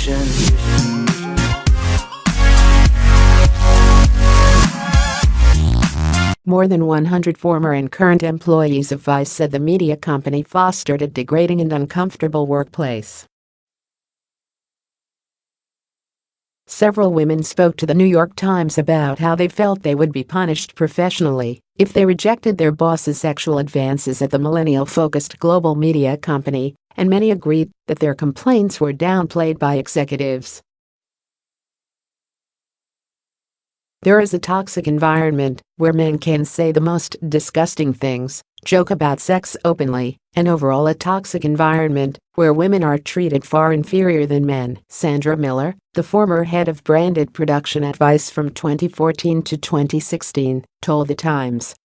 confusion. More than 100 former and current employees of Vice said the media company fostered a degrading and uncomfortable workplace. Several women spoke to the New York Times about how they felt they would be punished professionally if they rejected their boss's sexual advances at the millennial-focused global media company, and many agreed that their complaints were downplayed by executives. There is a toxic environment where men can say the most disgusting things, joke about sex openly, and overall a toxic environment where women are treated far inferior than men. Sandra Miller, the former head of branded production at Vice from 2014 to 2016, told The Times.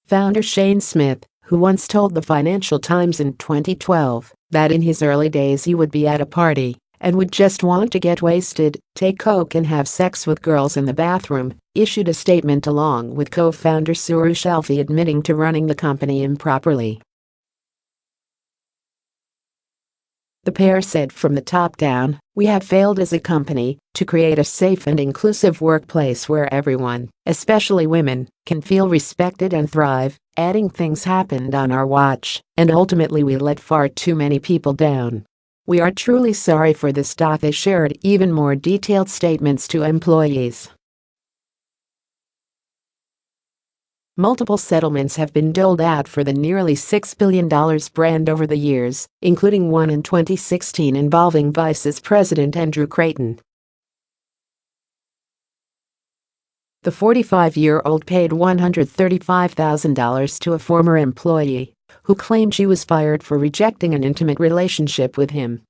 Founder Shane Smith, who once told the Financial Times in 2012 that in his early days he would be at a party and would just want to get wasted, take coke and have sex with girls in the bathroom, issued a statement along with co-founder Suru Shelfie admitting to running the company improperly. The pair said from the top down, "We have failed as a company to create a safe and inclusive workplace where everyone, especially women, can feel respected and thrive," adding things happened on our watch, and ultimately we let far too many people down. "We are truly sorry for this." They shared even more detailed statements to employees. Multiple settlements have been doled out for the nearly $6 billion brand over the years, including one in 2016 involving Vice's president Andrew Creighton. The 45-year-old paid $135,000 to a former employee who claimed she was fired for rejecting an intimate relationship with him.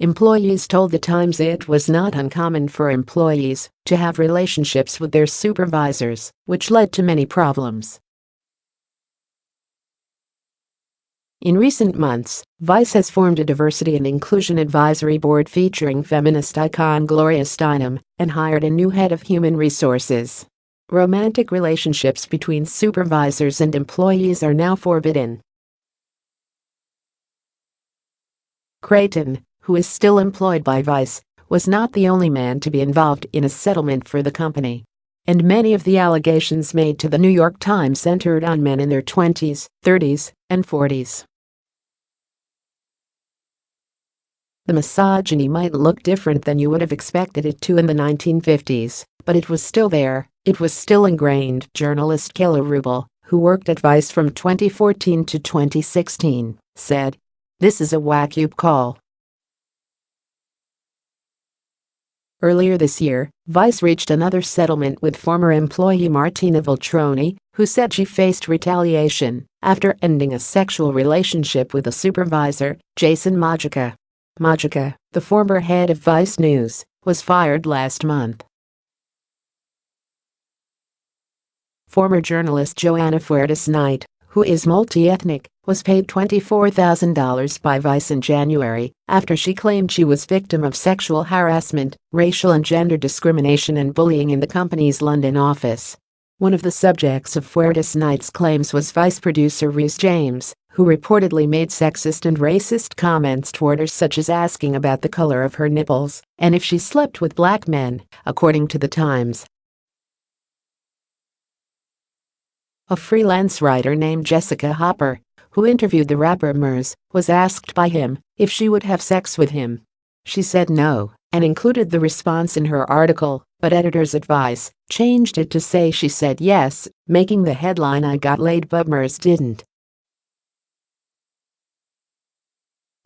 Employees told The Times it was not uncommon for employees to have relationships with their supervisors, which led to many problems. In recent months, Vice has formed a diversity and inclusion advisory board featuring feminist icon Gloria Steinem and hired a new head of human resources. Romantic relationships between supervisors and employees are now forbidden. Creighton, who is still employed by Vice, was not the only man to be involved in a settlement for the company. And many of the allegations made to the New York Times centered on men in their 20s, 30s, and 40s. The misogyny might look different than you would have expected it to in the 1950s, but it was still there, it was still ingrained. Journalist Kayla Rubel, who worked at Vice from 2014 to 2016, said, "This is a wake-up call." Earlier this year, Vice reached another settlement with former employee Martina Veltroni, who said she faced retaliation after ending a sexual relationship with a supervisor, Jason Mojica. Mojica, the former head of Vice News, was fired last month. Former journalist Joanna Fuertes Knight, who is multi-ethnic, was paid $24,000 by Vice in January after she claimed she was victim of sexual harassment, racial and gender discrimination and bullying in the company's London office. One of the subjects of Fuertes Knight's claims was Vice producer Rhys James, who reportedly made sexist and racist comments toward her, such as asking about the color of her nipples and if she slept with black men, according to The Times. A freelance writer named Jessica Hopper, who interviewed the rapper Murs, was asked by him if she would have sex with him. She said no, and included the response in her article, but editors at Vice changed it to say she said yes, making the headline "I got laid but Murs didn't."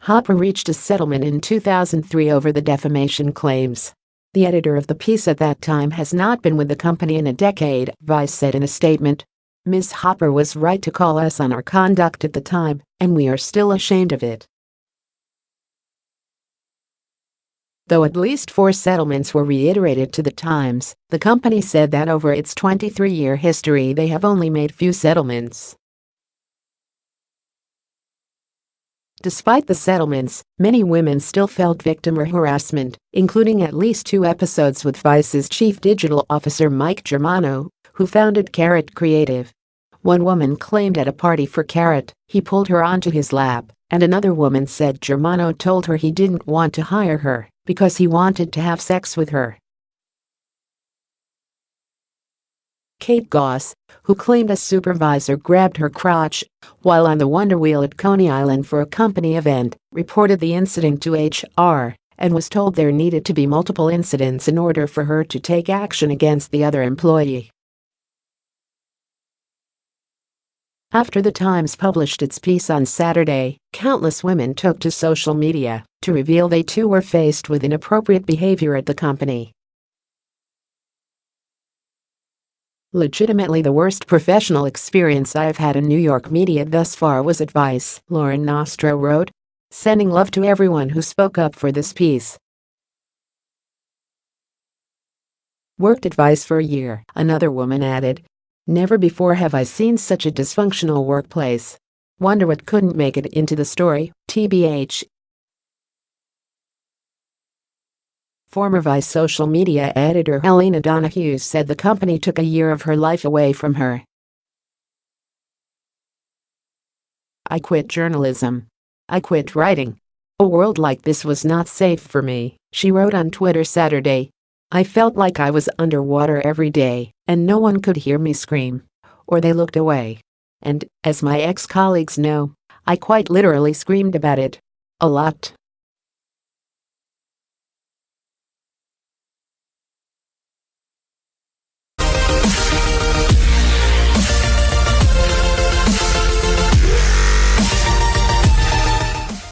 Hopper reached a settlement in 2003 over the defamation claims. The editor of the piece at that time has not been with the company in a decade, Vice said in a statement. Ms. Hopper was right to call us on our conduct at the time, and we are still ashamed of it. Though at least 4 settlements were reiterated to The Times, the company said that over its 23-year history they have only made few settlements. Despite the settlements, many women still felt victim of harassment, including at least 2 episodes with Vice's chief digital officer Mike Germano, who founded Carrot Creative. One woman claimed at a party for Carrot, he pulled her onto his lap, and another woman said Germano told her he didn't want to hire her because he wanted to have sex with her. Kate Goss, who claimed a supervisor grabbed her crotch while on the Wonder Wheel at Coney Island for a company event, reported the incident to HR and was told there needed to be multiple incidents in order for her to take action against the other employee. After the Times published its piece on Saturday, countless women took to social media to reveal they too were faced with inappropriate behavior at the company. "Legitimately the worst professional experience I've had in New York media thus far was at Vice," Lauren Nostro wrote, sending love to everyone who spoke up for this piece. "Worked at Vice for a year," another woman added. "Never before have I seen such a dysfunctional workplace. Wonder what couldn't make it into the story, TBH." Former Vice social media editor Helena Donahue said the company took a year of her life away from her. "I quit journalism. I quit writing. A world like this was not safe for me," she wrote on Twitter Saturday. "I felt like I was underwater every day, and no one could hear me scream. Or they looked away. And, as my ex-colleagues know, I quite literally screamed about it. A lot."